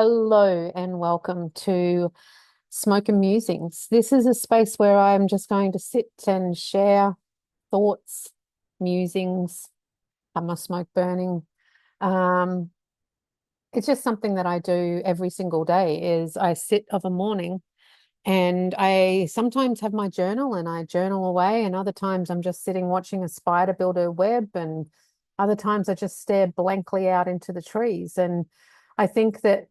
Hello and welcome to Smoke and Musings. This is a space where I'm just going to sit and share thoughts, musings, have my smoke burning. Um, it's just something that I do every single day is I sit of a morning and I sometimes have my journal and I journal away, and other times I'm just sitting watching a spider build a web, and other times I just stare blankly out into the trees. And I think that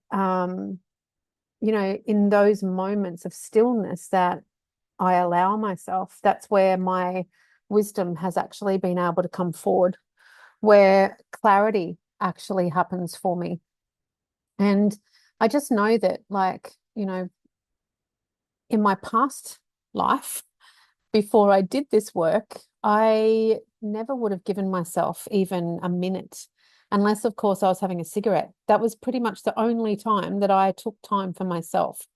in those moments of stillness that I allow myself, that's where my wisdom has actually been able to come forward, where clarity actually happens for me. And I just know that, in my past life, before I did this work, I never would have given myself even a minute, unless, of course, I was having a cigarette. That was pretty much the only time that I took time for myself.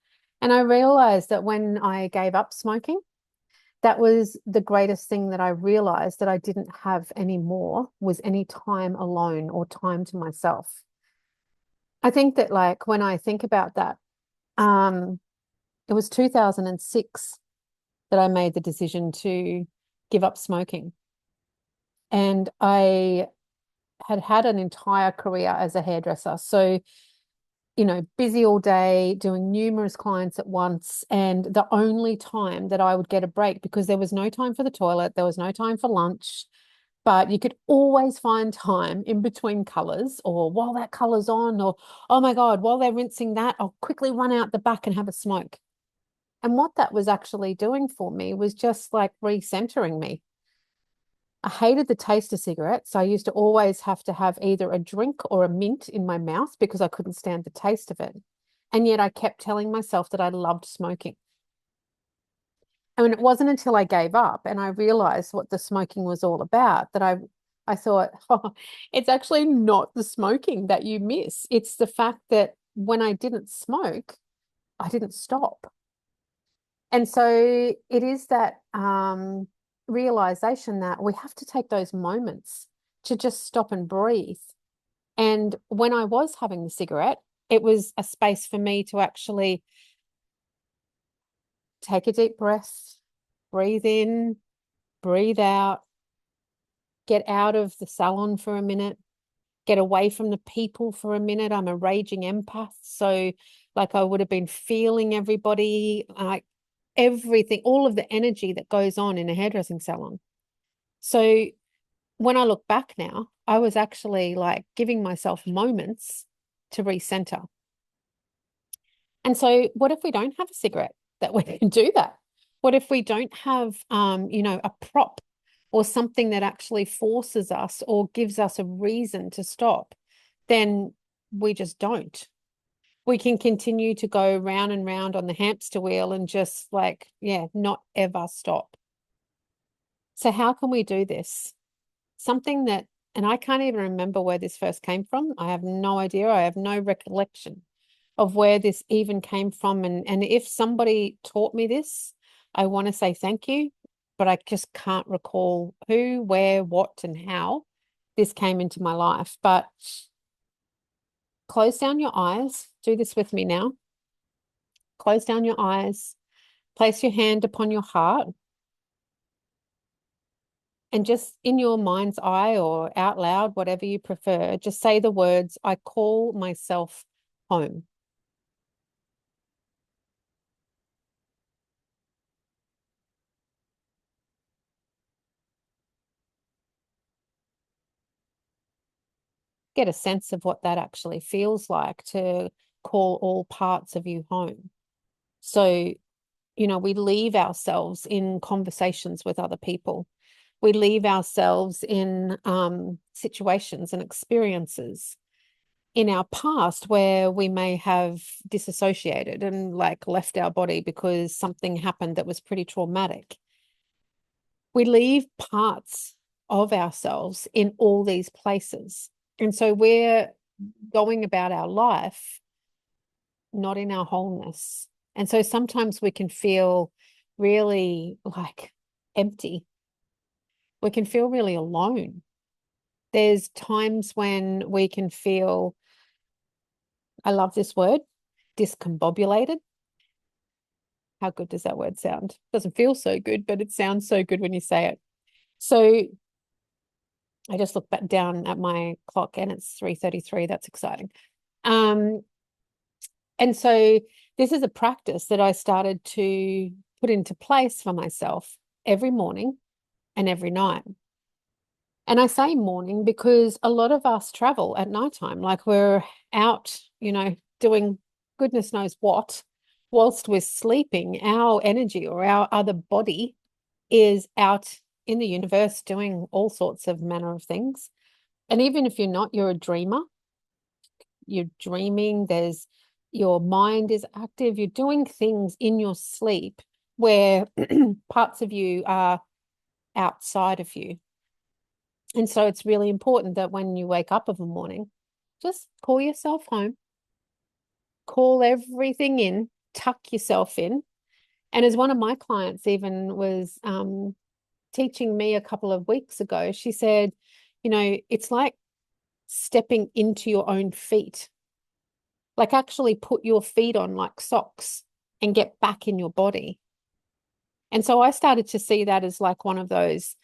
And I realized that when I gave up smoking, that was the greatest thing that I realized that I didn't have anymore was any time alone or time to myself. I think that, like, when I think about that, um, it was 2006 that I made the decision to give up smoking. And I had had an entire career as a hairdresser. So, busy all day, doing numerous clients at once. And the only time that I would get a break, because there was no time for the toilet, there was no time for lunch, but you could always find time in between colors, or while that color's on, or, oh my God, while they're rinsing that, I'll quickly run out the back and have a smoke. And what that was actually doing for me was just like recentering me. I hated the taste of cigarettes. So I used to always have to have either a drink or a mint in my mouth because I couldn't stand the taste of it. And yet I kept telling myself that I loved smoking. I mean, it wasn't until I gave up and I realized what the smoking was all about that I thought, oh, it's actually not the smoking that you miss. It's the fact that when I didn't smoke, I didn't stop. And so it is that realization that we have to take those moments to just stop and breathe. And when I was having the cigarette, it was a space for me to actually take a deep breath, breathe in, breathe out, get out of the salon for a minute, get away from the people for a minute. I'm a raging empath. So, like, I would have been feeling everybody, like everything, all of the energy that goes on in a hairdressing salon. So when I look back now, I was actually like giving myself moments to recenter. And so what if we don't have a cigarette that we can do that? What if we don't have a prop or something that actually forces us or gives us a reason to stop? Then we just don't. We can continue to go round and round on the hamster wheel and just like, yeah, not ever stop. So how can we do this? Something that, and I can't even remember where this first came from. I have no idea. I have no recollection of where this even came from. And if somebody taught me this, I want to say thank you, but I just can't recall who, where, what, and how this came into my life. But close down your eyes. Do this with me now. Close down your eyes. Place your hand upon your heart. And just in your mind's eye or out loud, whatever you prefer, just say the words, I call myself home. Get a sense of what that actually feels like to call all parts of you home. So, we leave ourselves in conversations with other people. We leave ourselves in situations and experiences in our past where we may have disassociated and like left our body because something happened that was pretty traumatic. We leave parts of ourselves in all these places. And so we're going about our life not in our wholeness. And so sometimes we can feel really like empty. We can feel really alone. There's times when we can feel I love this word, discombobulated. How good does that word sound? Doesn't feel so good, but it sounds so good when you say it. So I just looked back down at my clock and it's 3:33. That's exciting. Um, and so this is a practice that I started to put into place for myself every morning and every night. And I say morning because a lot of us travel at nighttime, like we're out, doing goodness knows what, whilst we're sleeping. Our energy or our other body is out in the universe doing all sorts of manner of things. And even if you're not, you're a dreamer, you're dreaming, your mind is active, you're doing things in your sleep where parts of you are outside of you. And so it's really important that when you wake up of a morning, just call yourself home, call everything in, tuck yourself in. And as one of my clients even was teaching me a couple of weeks ago, she said, it's like stepping into your own feet, like actually put your feet on like socks and get back in your body. And so I started to see that as like one of those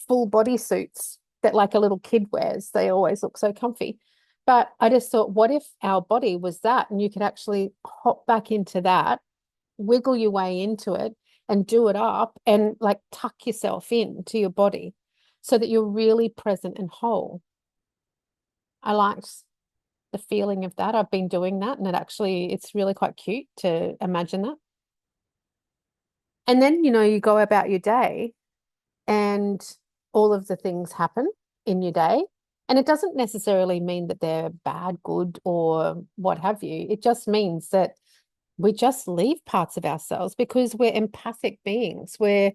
full body suits that like a little kid wears. They always look so comfy. But I just thought, what if our body was that and you could actually hop back into that, wiggle your way into it and do it up and like tuck yourself into your body so that you're really present and whole. I liked the feeling of that. I've been doing that and it's really quite cute to imagine that. And then, you go about your day and all of the things happen in your day. And it doesn't necessarily mean that they're bad, good, or what have you. It just means that we just leave parts of ourselves because we're empathic beings. We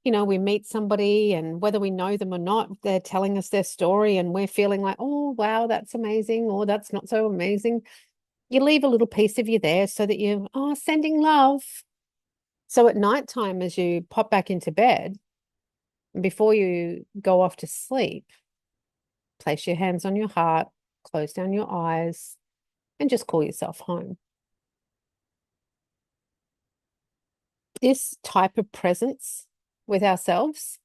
meet somebody and whether we know them or not, they're telling us their story and we're feeling like, oh, wow, that's amazing, or that's not so amazing. You leave a little piece of you there so that sending love. So at nighttime, as you pop back into bed, before you go off to sleep, place your hands on your heart, close down your eyes, and just call yourself home. This type of presence with ourselves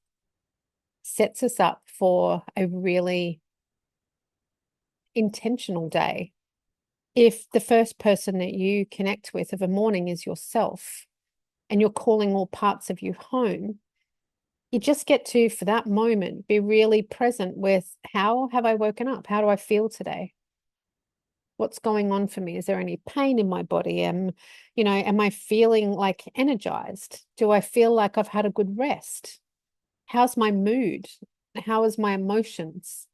sets us up for a really intentional day. If the first person that you connect with of a morning is yourself and you're calling all parts of you home, you just get to, for that moment, be really present with how have I woken up? How do I feel today? What's going on for me? Is there any pain in my body? Am I feeling like energized? Do I feel like I've had a good rest? How's my mood? How is my emotions?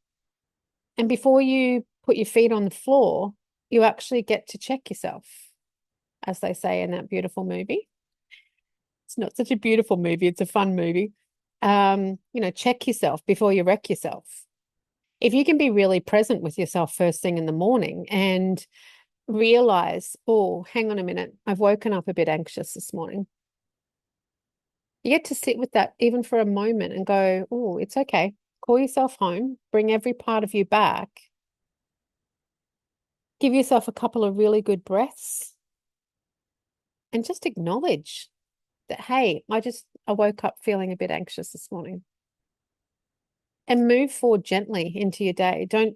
And before you put your feet on the floor, you actually get to check yourself, as they say in that beautiful movie. It's not such a beautiful movie, it's a fun movie. Check yourself before you wreck yourself. If you can be really present with yourself first thing in the morning and realize, oh, hang on a minute, I've woken up a bit anxious this morning. You get to sit with that even for a moment and go, oh, it's okay. Call yourself home, bring every part of you back. Give yourself a couple of really good breaths and just acknowledge that, hey, I woke up feeling a bit anxious this morning. And move forward gently into your day. Don't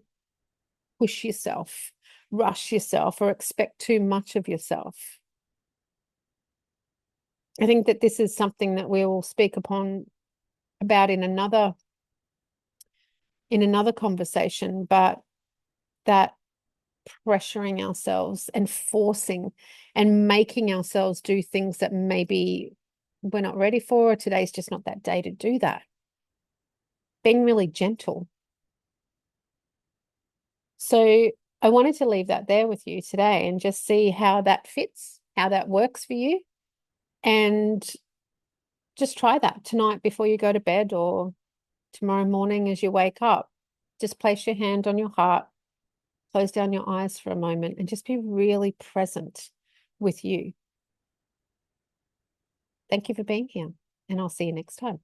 push yourself, rush yourself, or expect too much of yourself. I think that this is something that we will speak about in another conversation, but that pressuring ourselves and forcing and making ourselves do things that maybe we're not ready for, or today's just not that day to do that. Being really gentle. So I wanted to leave that there with you today and just see how that fits, how that works for you. And just try that tonight before you go to bed or tomorrow morning as you wake up. Just place your hand on your heart, close down your eyes for a moment, and just be really present with you. Thank you for being here, and I'll see you next time.